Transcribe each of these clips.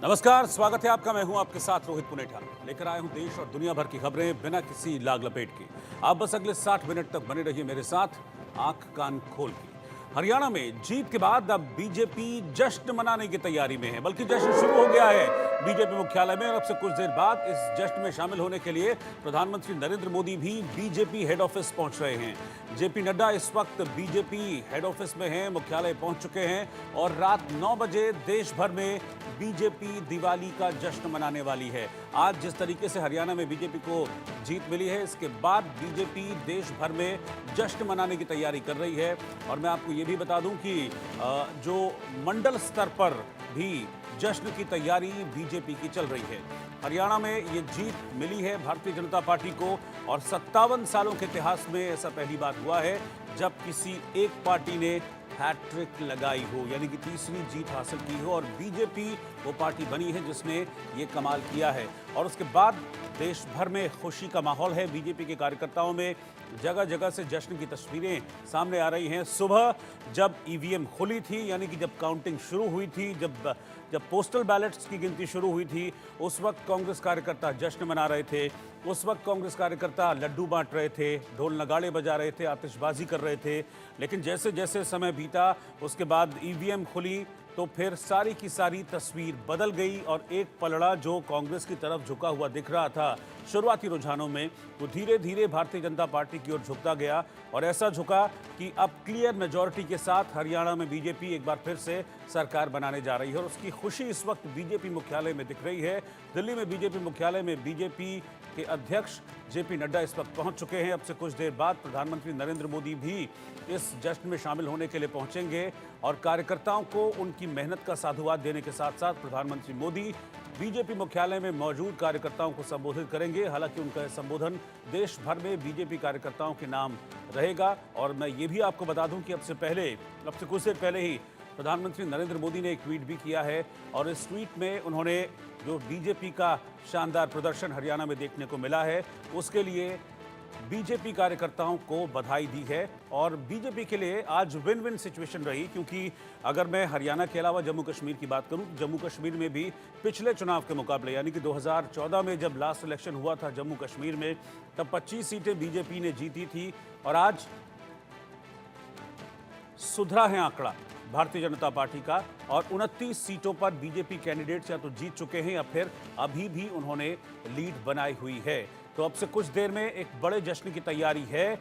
नमस्कार, स्वागत है आपका। मैं हूं आपके साथ रोहित पुनेठा। लेकर आए हूं देश और दुनिया भर की खबरें बिना किसी लाग लपेट के। आप बस अगले 60 मिनट तक बने रहिए मेरे साथ, आंख कान खोल के। हरियाणा में जीत के बाद अब बीजेपी जश्न मनाने की तैयारी में है, बल्कि जश्न शुरू हो गया है बीजेपी मुख्यालय में। और अब से कुछ देर बाद इस जश्न में शामिल होने के लिए प्रधानमंत्री नरेंद्र मोदी भी बीजेपी हेड ऑफिस पहुंच रहे हैं। जेपी नड्डा इस वक्त बीजेपी हेड ऑफिस में हैं, मुख्यालय पहुंच चुके हैं और रात 9 बजे देश भर में बीजेपी दिवाली का जश्न मनाने वाली है। आज जिस तरीके से हरियाणा में बीजेपी को जीत मिली है, इसके बाद बीजेपी देश भर में जश्न मनाने की तैयारी कर रही है। और मैं आपको ये भी बता दूं कि जो मंडल स्तर पर भी जश्न की तैयारी बीजेपी की चल रही है। हरियाणा में ये जीत मिली है भारतीय जनता पार्टी को, और 57 सालों के इतिहास में ऐसा पहली बार हुआ है जब किसी एक पार्टी ने हैट्रिक लगाई हो, यानी कि तीसरी जीत हासिल की हो। और बीजेपी वो पार्टी बनी है जिसने ये कमाल किया है। और उसके बाद देश भर में खुशी का माहौल है। बीजेपी के कार्यकर्ताओं में जगह जगह से जश्न की तस्वीरें सामने आ रही हैं। सुबह जब ईवीएम खुली थी, यानी कि जब काउंटिंग शुरू हुई थी, जब पोस्टल बैलेट्स की गिनती शुरू हुई थी, उस वक्त कांग्रेस कार्यकर्ता जश्न मना रहे थे। उस वक्त कांग्रेस कार्यकर्ता लड्डू बांट रहे थे, ढोल नगाड़े बजा रहे थे, आतिशबाजी कर रहे थे। लेकिन जैसे जैसे समय बीता, उसके बाद ईवीएम खुली तो फिर सारी की सारी तस्वीर बदल गई। और एक पलड़ा जो कांग्रेस की तरफ झुका हुआ दिख रहा था शुरुआती रुझानों में, वो धीरे धीरे भारतीय जनता पार्टी की ओर झुकता गया। और ऐसा झुका कि अब क्लियर मेजॉरिटी के साथ हरियाणा में बीजेपी एक बार फिर से सरकार बनाने जा रही है। और उसकी खुशी इस वक्त बीजेपी मुख्यालय में दिख रही है। दिल्ली में बीजेपी मुख्यालय में बीजेपी के अध्यक्ष जेपी नड्डा इस वक्त पहुंच चुके हैं। अब से कुछ देर बाद प्रधानमंत्री नरेंद्र मोदी भी इस जश्न में शामिल होने के लिए पहुंचेंगे। और कार्यकर्ताओं को उनकी मेहनत का साधुवाद देने के साथ साथ प्रधानमंत्री मोदी बीजेपी मुख्यालय में मौजूद कार्यकर्ताओं को संबोधित करेंगे। हालांकि उनका संबोधन देश भर में बीजेपी कार्यकर्ताओं के नाम रहेगा। और मैं ये भी आपको बता दूं कि अब से कुछ देर पहले ही प्रधानमंत्री नरेंद्र मोदी ने एक ट्वीट भी किया है। और इस ट्वीट में उन्होंने जो बीजेपी का शानदार प्रदर्शन हरियाणा में देखने को मिला है, उसके लिए बीजेपी कार्यकर्ताओं को बधाई दी है। और बीजेपी के लिए आज विन विन सिचुएशन रही, क्योंकि अगर मैं हरियाणा के अलावा जम्मू कश्मीर की बात करूं, जम्मू कश्मीर में भी पिछले चुनाव के मुकाबले, यानी कि 2014 में जब लास्ट इलेक्शन हुआ था जम्मू कश्मीर में, तब 25 सीटें बीजेपी ने जीती थी। और आज सुधरा है आंकड़ा भारतीय जनता पार्टी का, और 29 सीटों पर बीजेपी कैंडिडेट्स या तो जीत चुके हैं या फिर अभी भी उन्होंने लीड बनाई हुई है। तो अब से कुछ देर में एक बड़े जश्न की तैयारी है।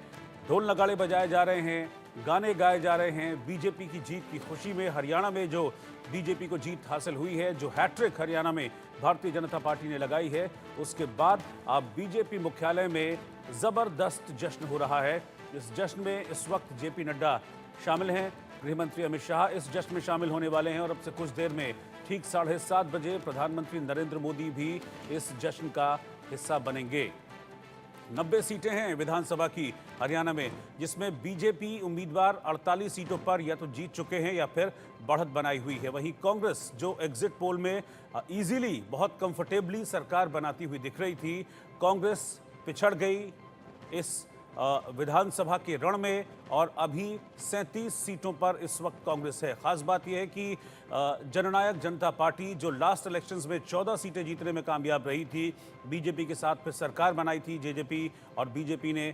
ढोल नगाड़े बजाए जा रहे हैं, गाने गाए जा रहे हैं बीजेपी की जीत की खुशी में। हरियाणा में जो बीजेपी को जीत हासिल हुई है, जो हैट्रिक हरियाणा में भारतीय जनता पार्टी ने लगाई है, उसके बाद अब बीजेपी मुख्यालय में जबरदस्त जश्न हो रहा है। इस जश्न में इस वक्त जेपी नड्डा शामिल हैं, गृहमंत्री अमित शाह इस जश्न में शामिल होने वाले हैं। और अब से कुछ देर में ठीक 7:30 बजे प्रधानमंत्री नरेंद्र मोदी भी इस जश्न का हिस्सा बनेंगे। 90 सीटें हैं विधानसभा की हरियाणा में, जिसमें बीजेपी उम्मीदवार 48 सीटों पर या तो जीत चुके हैं या फिर बढ़त बनाई हुई है। वहीं कांग्रेस जो एग्जिट पोल में इजीली, बहुत कंफर्टेबली सरकार बनाती हुई दिख रही थी, कांग्रेस पिछड़ गई इस विधानसभा के रण में। और अभी 37 सीटों पर इस वक्त कांग्रेस है। खास बात यह है कि जननायक जनता पार्टी जो लास्ट इलेक्शंस में 14 सीटें जीतने में कामयाब रही थी, बीजेपी के साथ फिर सरकार बनाई थी जेजेपी, और बीजेपी ने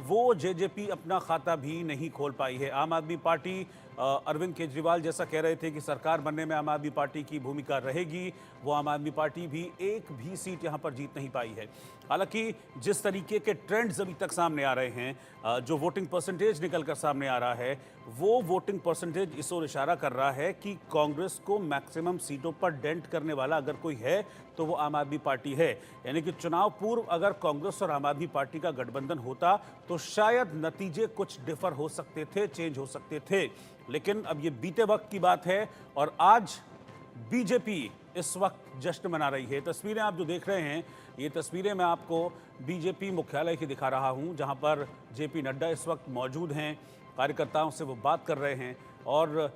वो जेजेपी अपना खाता भी नहीं खोल पाई है। आम आदमी पार्टी, अरविंद केजरीवाल जैसा कह रहे थे कि सरकार बनने में आम आदमी पार्टी की भूमिका रहेगी, वो आम आदमी पार्टी भी एक भी सीट यहाँ पर जीत नहीं पाई है। हालांकि जिस तरीके के ट्रेंड्स अभी तक सामने आ रहे हैं, जो वोटिंग परसेंटेज निकल कर सामने आ रहा है, वो वोटिंग परसेंटेज इस ओर इशारा कर रहा है कि कांग्रेस को मैक्सिमम सीटों पर डेंट करने वाला अगर कोई है तो वो आम आदमी पार्टी है। यानी कि चुनाव पूर्व अगर कांग्रेस और आम आदमी पार्टी का गठबंधन होता तो शायद नतीजे कुछ डिफर हो सकते थे, चेंज हो सकते थे। लेकिन अब ये बीते वक्त की बात है और आज बीजेपी इस वक्त जश्न मना रही है। तस्वीरें आप जो देख रहे हैं, ये तस्वीरें मैं आपको बीजेपी मुख्यालय की दिखा रहा हूं, जहां पर जेपी नड्डा इस वक्त मौजूद हैं, कार्यकर्ताओं से वो बात कर रहे हैं। और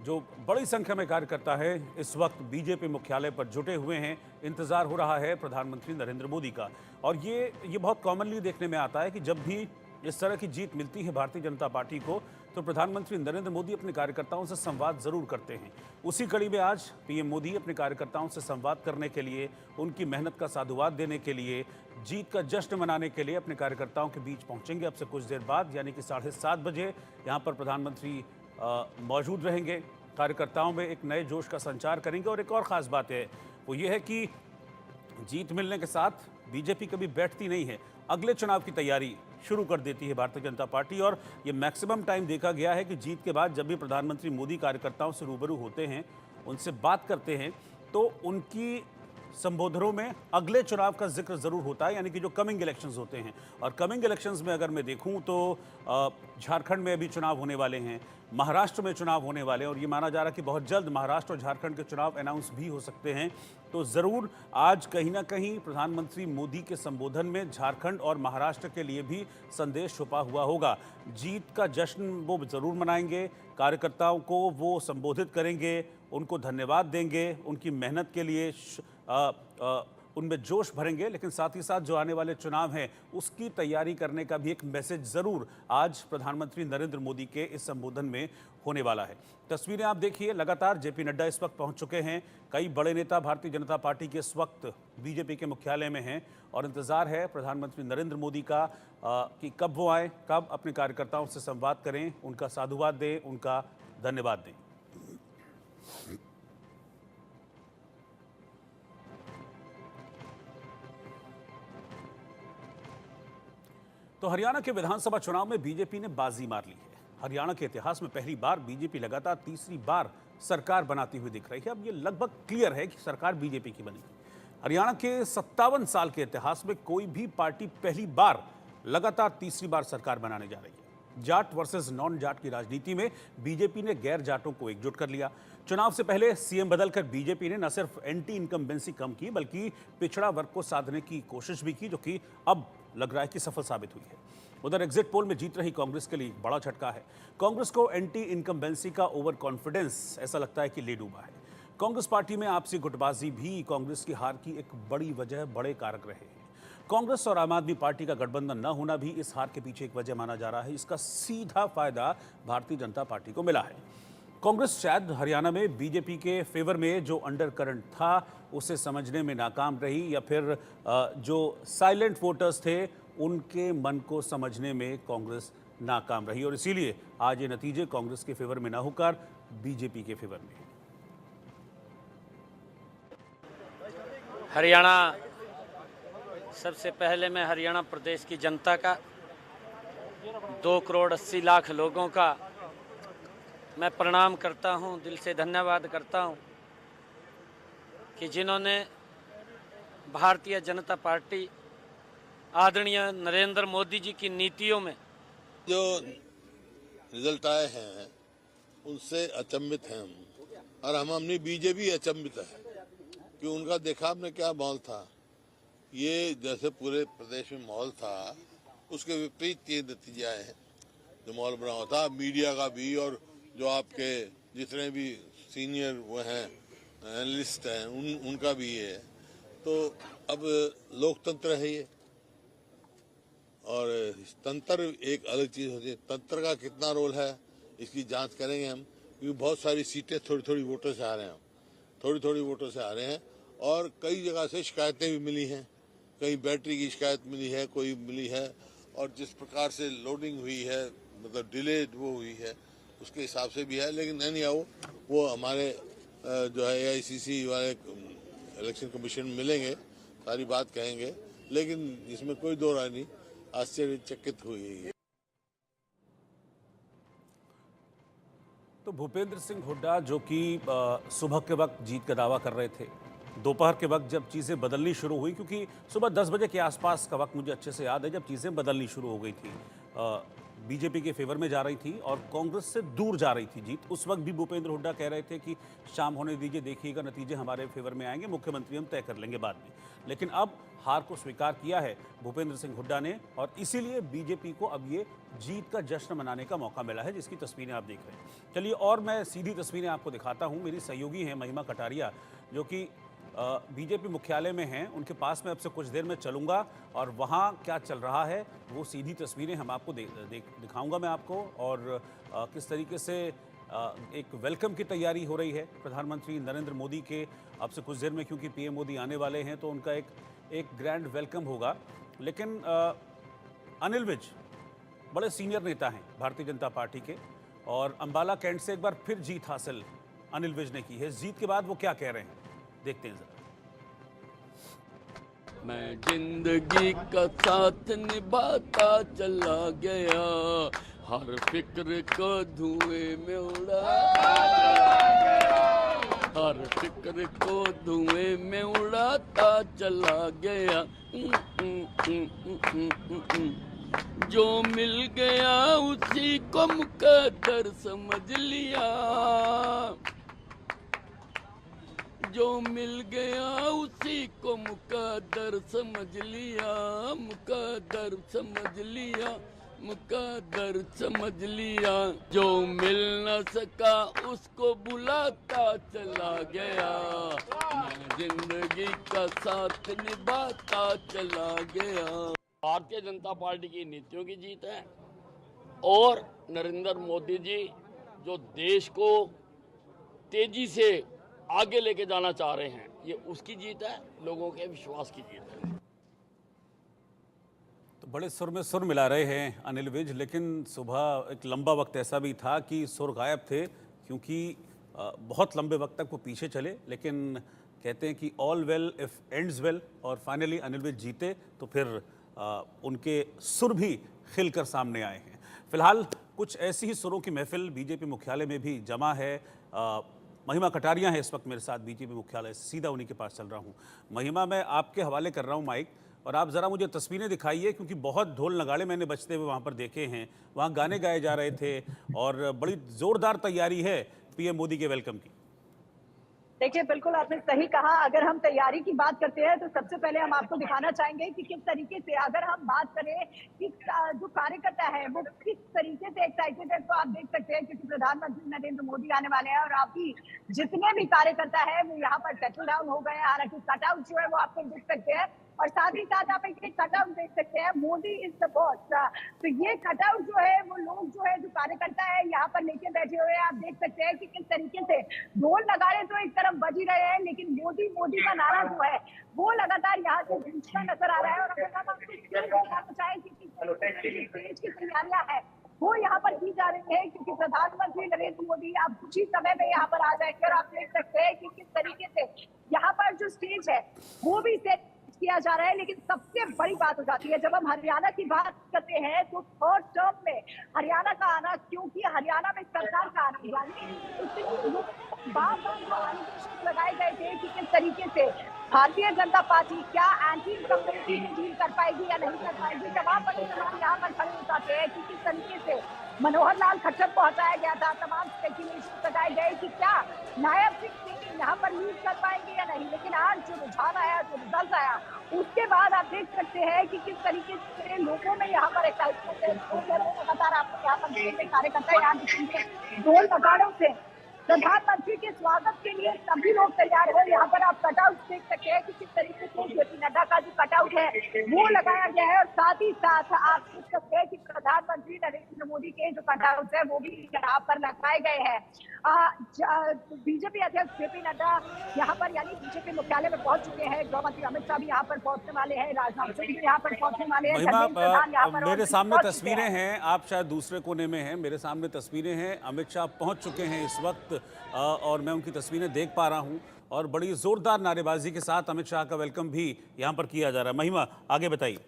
जो बड़ी संख्या में कार्यकर्ता हैं इस वक्त बीजेपी मुख्यालय पर जुटे हुए हैं। इंतज़ार हो रहा है प्रधानमंत्री नरेंद्र मोदी का। और ये बहुत कॉमनली देखने में आता है कि जब भी इस तरह की जीत मिलती है भारतीय जनता पार्टी को, तो प्रधानमंत्री नरेंद्र मोदी अपने कार्यकर्ताओं से संवाद जरूर करते हैं। उसी कड़ी में आज पीएम मोदी अपने कार्यकर्ताओं से संवाद करने के लिए, उनकी मेहनत का साधुवाद देने के लिए, जीत का जश्न मनाने के लिए अपने कार्यकर्ताओं के बीच पहुंचेंगे। अब से कुछ देर बाद यानी कि 7:30 बजे यहाँ पर प्रधानमंत्री मौजूद रहेंगे। कार्यकर्ताओं में एक नए जोश का संचार करेंगे। और एक और ख़ास बात है, वो ये है कि जीत मिलने के साथ बीजेपी कभी बैठती नहीं है, अगले चुनाव की तैयारी शुरू कर देती है भारतीय जनता पार्टी। और ये मैक्सिमम टाइम देखा गया है कि जीत के बाद जब भी प्रधानमंत्री मोदी कार्यकर्ताओं से रूबरू होते हैं, उनसे बात करते हैं, तो उनकी संबोधनों में अगले चुनाव का जिक्र जरूर होता है, यानी कि जो कमिंग इलेक्शंस होते हैं। और कमिंग इलेक्शंस में अगर मैं देखूं तो झारखंड में अभी चुनाव होने वाले हैं, महाराष्ट्र में चुनाव होने वाले हैं, और ये माना जा रहा है कि बहुत जल्द महाराष्ट्र और झारखंड के चुनाव अनाउंस भी हो सकते हैं। तो ज़रूर आज कहीं ना कहीं प्रधानमंत्री मोदी के संबोधन में झारखंड और महाराष्ट्र के लिए भी संदेश छुपा हुआ होगा। जीत का जश्न वो ज़रूर मनाएंगे, कार्यकर्ताओं को वो संबोधित करेंगे, उनको धन्यवाद देंगे, उनकी मेहनत के लिए उनमें जोश भरेंगे। लेकिन साथ ही साथ जो आने वाले चुनाव हैं उसकी तैयारी करने का भी एक मैसेज ज़रूर आज प्रधानमंत्री नरेंद्र मोदी के इस संबोधन में होने वाला है। तस्वीरें आप देखिए, लगातार जेपी नड्डा इस वक्त पहुंच चुके हैं। कई बड़े नेता भारतीय जनता पार्टी के इस वक्त बीजेपी के मुख्यालय में हैं और इंतज़ार है प्रधानमंत्री नरेंद्र मोदी का कि कब वो आए, कब अपने कार्यकर्ताओं से संवाद करें, उनका साधुवाद दें, उनका धन्यवाद दें। तो हरियाणा के विधानसभा चुनाव में बीजेपी ने बाजी मार ली है। हरियाणा के इतिहास में पहली बार बीजेपी लगातार तीसरी बार सरकार बनाती हुई दिख रही है। अब ये लगभग क्लियर है कि सरकार बीजेपी की बनेगी। हरियाणा के 57 साल के इतिहास में कोई भी पार्टी पहली बार लगातार तीसरी बार सरकार बनाने जा रही है। जाट वर्सेस नॉन जाट की राजनीति में बीजेपी ने गैर जाटों को एकजुट कर लिया। चुनाव से पहले सीएम बदलकर बीजेपी ने न सिर्फ एंटी इनकम्बेंसी कम की, बल्कि पिछड़ा वर्ग को साधने की कोशिश भी की, जो कि अब लग रहा है कि सफल साबित हुई है। उधर एग्जिट पोल में जीत रही कांग्रेस के लिए एक बड़ा झटका है। कांग्रेस को एंटी इनकम्बेंसी का ओवर कॉन्फिडेंस ऐसा लगता है कि ले डूबा है। कांग्रेस पार्टी में आपसी गुटबाजी भी कांग्रेस की हार की एक बड़ी वजह, बड़े कारक रहे हैं। कांग्रेस और आम आदमी पार्टी का गठबंधन न होना भी इस हार के पीछे एक वजह माना जा रहा है। इसका सीधा फायदा भारतीय जनता पार्टी को मिला है। कांग्रेस शायद हरियाणा में बीजेपी के फेवर में जो अंडर करंट था उसे समझने में नाकाम रही, या फिर जो साइलेंट वोटर्स थे उनके मन को समझने में कांग्रेस नाकाम रही, और इसीलिए आज ये नतीजे कांग्रेस के फेवर में ना होकर बीजेपी के फेवर में। हरियाणा, सबसे पहले मैं हरियाणा प्रदेश की जनता का, 2 करोड़ 80 लाख लोगों का मैं प्रणाम करता हूं, दिल से धन्यवाद करता हूं कि जिन्होंने भारतीय जनता पार्टी आदरणीय नरेंद्र मोदी जी की नीतियों में जो रिजल्ट आए हैं उनसे अचंभित हैं हम, और हम अपनी बीजेपी अचंभित है कि उनका देखा आपने क्या माहौल था। ये जैसे पूरे प्रदेश में माहौल था उसके विपरीत ये नतीजे आए हैं। जो माहौल बना हुआ था मीडिया का भी, और जो आपके जितने भी सीनियर वो हैं एनालिस्ट हैं उनका भी ये है। तो अब लोकतंत्र है ये, और तंत्र एक अलग चीज होती है। तंत्र का कितना रोल है इसकी जांच करेंगे हम, क्योंकि बहुत सारी सीटें थोड़ी थोड़ी वोटों से आ रहे हैं, थोड़ी थोड़ी वोटों से आ रहे हैं, और कई जगह से शिकायतें भी मिली हैं। कहीं बैटरी की शिकायत मिली है, कोई मिली है, और जिस प्रकार से लोडिंग हुई है, मतलब डिलेड वो हुई है, उसके हिसाब से भी है। लेकिन नहीं आओ, वो हमारे जो है AICC वाले इलेक्शन कमीशन मिलेंगे, सारी बात कहेंगे, लेकिन इसमें कोई दो राय नहीं, आश्चर्यचकित हुई है। तो भूपेंद्र सिंह हुड्डा जो कि सुबह के वक्त जीत का दावा कर रहे थे, दोपहर के वक्त जब चीज़ें बदलनी शुरू हुई, क्योंकि सुबह 10 बजे के आसपास का वक्त मुझे अच्छे से याद है जब चीज़ें बदलनी शुरू हो गई थी, बीजेपी के फेवर में जा रही थी और कांग्रेस से दूर जा रही थी जीत। उस वक्त भी भूपेंद्र हुड्डा कह रहे थे कि शाम होने दीजिए, देखिएगा नतीजे हमारे फेवर में आएंगे, मुख्यमंत्री हम तय कर लेंगे बाद में। लेकिन अब हार को स्वीकार किया है भूपेंद्र सिंह हुड्डा ने, और इसीलिए बीजेपी को अब ये जीत का जश्न मनाने का मौका मिला है, जिसकी तस्वीरें आप देख रहे हैं। चलिए और मैं सीधी तस्वीरें आपको दिखाता हूँ। मेरी सहयोगी हैं महिमा कटारिया, जो कि बीजेपी मुख्यालय में हैं, उनके पास मैं अब से कुछ देर में चलूँगा और वहाँ क्या चल रहा है वो सीधी तस्वीरें हम आपको दिखाऊंगा मैं आपको, और किस तरीके से एक वेलकम की तैयारी हो रही है प्रधानमंत्री नरेंद्र मोदी के अब से कुछ देर में, क्योंकि पीएम मोदी आने वाले हैं तो उनका एक ग्रैंड वेलकम होगा। लेकिन अनिल विज बड़े सीनियर नेता हैं भारतीय जनता पार्टी के, और अंबाला कैंट से एक बार फिर जीत हासिल अनिल विज ने की है। जीत के बाद वो क्या कह रहे हैं, देखते हैं जरा। मैं जिंदगी का साथ निभाता चला गया, हर फिक्र को धुएं में उड़ाता गया, हर फिक्र को धुएं में उड़ाता चला गया। जो मिल गया उसी को मुकद्दर समझ लिया, जो मिल गया उसी को मुकद्दर समझ लिया, मुकद्दर समझ लिया, मुकद्दर समझ लिया। जो मिल न सका उसको बुलाता चला गया, मैं जिंदगी का साथ निभाता चला गया। भारतीय जनता पार्टी की नीतियों की जीत है और नरेंद्र मोदी जी जो देश को तेजी से आगे लेके जाना चाह रहे हैं, ये उसकी जीत है, लोगों के विश्वास की जीत है। तो बड़े सुर में सुर मिला रहे हैं अनिल विज, लेकिन सुबह एक लंबा वक्त ऐसा भी था कि सुर गायब थे, क्योंकि बहुत लंबे वक्त तक वो पीछे चले। लेकिन कहते हैं कि all well if ends well, और फाइनली अनिल विज जीते तो फिर उनके सुर भी खिलकर सामने आए हैं। फिलहाल कुछ ऐसी ही सुरों की महफिल बीजेपी मुख्यालय में भी जमा है। महिमा कटारिया है इस वक्त मेरे साथ बीजेपी मुख्यालय, सीधा उन्हीं के पास चल रहा हूँ। महिमा, मैं आपके हवाले कर रहा हूँ माइक, और आप ज़रा मुझे तस्वीरें दिखाइए, क्योंकि बहुत ढोल नगाड़े मैंने बजते हुए वहाँ पर देखे हैं, वहाँ गाने गाए जा रहे थे और बड़ी ज़ोरदार तैयारी है पीएम मोदी के वेलकम की। देखिए, बिल्कुल आपने सही कहा। अगर हम तैयारी की बात करते हैं तो सबसे पहले हम आपको दिखाना चाहेंगे कि किस तरीके से, अगर हम बात करें कि जो कार्यकर्ता है वो किस तरीके से एक्साइटेड है, तो आप देख सकते हैं क्योंकि प्रधानमंत्री नरेंद्र मोदी आने वाले हैं और आपकी जितने भी कार्यकर्ता है वो यहाँ पर सेटल डाउन हो गए हैं। हालांकि कटआउट जो है वो आप देख सकते हैं, और साथ ही साथ आप एक कटआउट देख सकते हैं, मोदी इज द बॉस। तो ये कटआउट जो है वो लोग जो है, जो कार्यकर्ता है यहाँ पर लेके बैठे हुए हैं। आप देख सकते हैं कि किस तरीके से ढोल नगाड़े तो एक तरफ बज ही रहे हैं, लेकिन मोदी मोदी का नारा जो है वो लगातार यहाँ से गूंजता नजर आ रहा है। और अगर हम आपको चाहें कि की तैयारियां है वो यहाँ पर की जा रही है, क्योंकि प्रधानमंत्री नरेंद्र मोदी अब कुछ ही समय में यहाँ पर आ जाएंगे। और आप देख सकते हैं कि किस तरीके से यहाँ पर जो स्टेज है वो भी सेट किया जा रहा है। लेकिन सबसे बड़ी बात हो जाती है जब हम हरियाणा की बात करते हैं, तो थर्ड टर्म में हरियाणा का आना, क्योंकि हरियाणा में सरकार का आना, यानी बार-बार लगाए गए थे कि किस तरीके से भारतीय जनता पार्टी क्या एंटी इनकम्बेंसी डील कर पाएगी या नहीं कर पाएगी। तमाम बड़े सवाल यहाँ पर खड़े हो जाते हैं कि किस तरीके से मनोहर लाल खट्टर को हटाया गया था। तमाम स्पेकुलेशन लगाए गए कि क्या नायब सिंह यहाँ पर लीड कर पाएंगे या नहीं। लेकिन आज जो रुझान आया, जो रिजल्ट आया, उसके बाद आप देख सकते हैं कि किस तरीके से लोगों में यहाँ पर एक्साइटमेंट है। लगातार आपको यहाँ पर कार्यकर्ता यहाँ दिखेंगे ढोल नगाड़ों से प्रधानमंत्री के स्वागत के लिए सभी लोग तैयार हैं। यहाँ पर आप कटआउट देख सकते हैं कि किस तरीके से जेपी नड्डा का जो कटआउट है वो लगाया गया है, और साथ ही साथ आप देख सकते हैं कि प्रधानमंत्री नरेंद्र मोदी के जो कटआउट है वो भी यहाँ पर लगाए गए हैं। बीजेपी अध्यक्ष जेपी नड्डा यहाँ पर यानी बीजेपी मुख्यालय में पहुंच चुके हैं। गृह मंत्री अमित शाह भी यहाँ पर पहुंचने वाले हैं, राजनाथ सिंह भी यहाँ पर पहुंचने वाले हैं। महिमा, मेरे सामने तस्वीरें हैं, आप शायद दूसरे कोने में हैं, मेरे सामने तस्वीरें हैं, अमित शाह पहुंच चुके हैं इस वक्त, और मैं उनकी तस्वीरें देख पा रहा हूं, और बड़ी जोरदार नारेबाजी के साथ अमित शाह का वेलकम भी यहां पर किया जा रहा है। महिमा, आगे बताइए।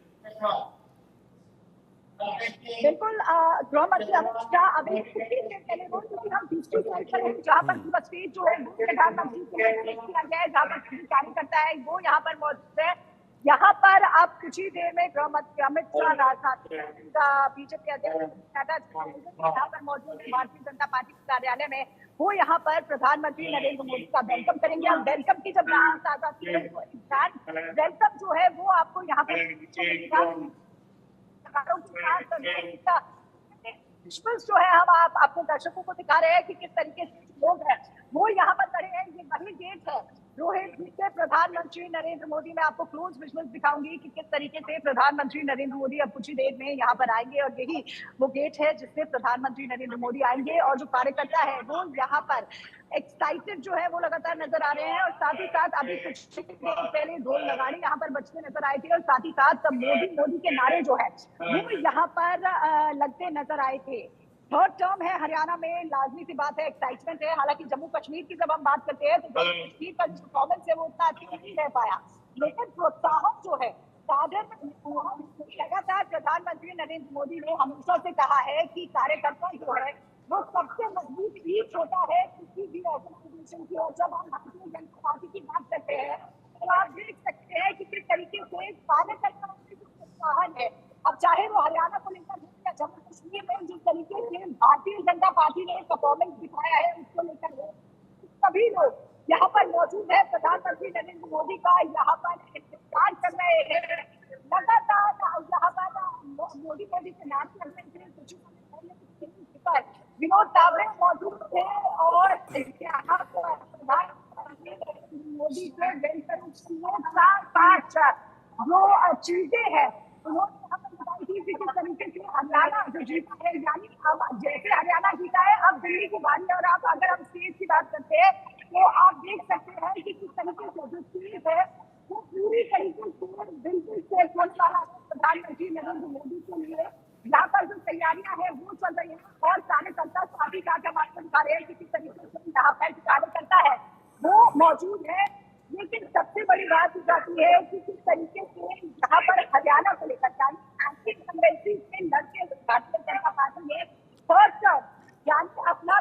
बिल्कुल, गृह मंत्री अमित शाह अभी पहले वो, क्योंकि हम दूसरी साइड पर हैं जहाँ पर पूरा स्टेज जो है प्रधानमंत्री के लिए किया गया है, जहाँ पर कार्यकर्ता है वो यहाँ पर मौजूद है। यहाँ पर आप कुछ ही देर में गृह मंत्री अमित शाह, राजनाथ बीजेपी अध्यक्ष यहाँ पर मौजूद है भारतीय जनता पार्टी के कार्यालय में, वो यहाँ पर प्रधानमंत्री नरेंद्र मोदी का वेलकम करेंगे। और वेलकम की जब बात आ जाती है तो वेलकम जो है वो आपको यहाँ पर जो है हम अपने दर्शकों को दिखा रहे हैं कि किस तरीके से लोग हैं वो यहाँ पर खड़े हैं। ये वही गेट है रोहित, जिससे प्रधानमंत्री नरेंद्र मोदी, मैं आपको क्लोज विजुअल्स दिखाऊंगी कि किस तरीके से प्रधानमंत्री नरेंद्र मोदी अब कुछ ही देर में यहाँ पर आएंगे और यही वो गेट है जिससे प्रधानमंत्री नरेंद्र मोदी आएंगे। और जो कार्यकर्ता है वो यहाँ पर एक्साइटेड जो है वो लगातार नजर आ रहे हैं। और साथ ही साथ अभी कुछ देर पहले ढोल नगाड़े यहाँ पर बजते नजर आए थे और साथ ही साथ मोदी मोदी के नारे जो है वो यहाँ पर लगते नजर आए थे। थर्ड टर्म है हरियाणा में, लाजमी सी बात है, एक्साइटमेंट है। हालांकि जम्मू कश्मीर की जब हम बात करते हैं तो जम्मू कश्मीर का जो परफॉर्मेंस है वो उतना अच्छा नहीं रह पाया, लेकिन प्रोत्साहन जो है लगातार प्रधानमंत्री नरेंद्र मोदी ने हमेशा से कहा है कि कार्यकर्ता जो है वो सबसे मजबूत ईंट होता है किसी भी ऑर्गेनाइजेशन की। और जब हम भारतीय जनता पार्टी की बात करते हैं तो आप देख सकते हैं कि किस तरीके से कार्यकर्ताओं में जो प्रोत्साहन है, अब चाहे वो हरियाणा को लेकर हो या जम्मू कश्मीर में जिस तरीके से भारतीय जनता पार्टी ने परफॉर्मेंस दिखाया है उसको लेकर हो, सभी लोग यहाँ पर मौजूद है। प्रधानमंत्री नरेंद्र मोदी का यहाँ पर इंतजार कर रहे हैं लगातार। यहाँ पर मोदी के नाम करने के कुछ पर विनोद तावड़े मौजूद थे और यहाँ पर प्रधानमंत्री नरेंद्र मोदी के वेलकम जो चीजें हैं उन्होंने यहाँ पर बताई थी कि किस तरीके से हरियाणा जो जीता है, यानी अब जैसे हरियाणा जीता है अब दिल्ली की बारी है। और आप अगर हम स्टेज की बात करते हैं तो आप देख सकते हैं कि किस तरीके से जो स्टेज है वो पूरी तरीके से बिल्कुल से प्रधानमंत्री नरेंद्र मोदी के लिए यहाँ पर जो तैयारियां हैं वो चल रही है। और कार्यकर्ता साथ ही साथ हम आपको दिखा रहे हैं कि किस तरीके से यहाँ पर कार्यकर्ता है वो मौजूद है। लेकिन सबसे बड़ी बात जाती है कि किस तरीके से यहाँ पर हरियाणा को लेकर एंटी कन्वेंसी से लड़के भारतीय जनता पार्टी ने थर्ड टर्म यानी अपना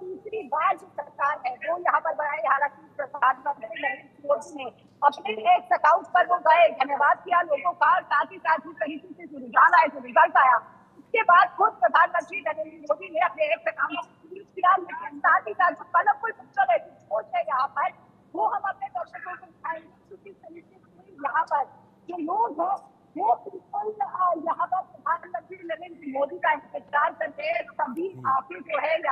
तीसरी बार जो सरकार है वो यहाँ पर बनाई। हालांकि प्रधानमंत्री नरेंद्र मोदी ने अपने एक सकाउट पर वो गए, धन्यवाद किया लोगों का, साथ ही साथ इस तरीके से जो रुझान आए, जो रिजल्ट आया, उसके बाद खुद प्रधानमंत्री नरेंद्र मोदी ने अपने एक अकाउंट किया। लेकिन साथ ही साथ जो कलरफुल पिक्चर है, जो सोच है यहाँ पर, वो हम अपने दर्शकों को दिखाएंगे कि किस तरीके से यहाँ पर जो लोग हैं वो बिल्कुल यहाँ पर प्रधानमंत्री नरेंद्र मोदी का इंतजार करते हैं। सभी आके जो है यहाँ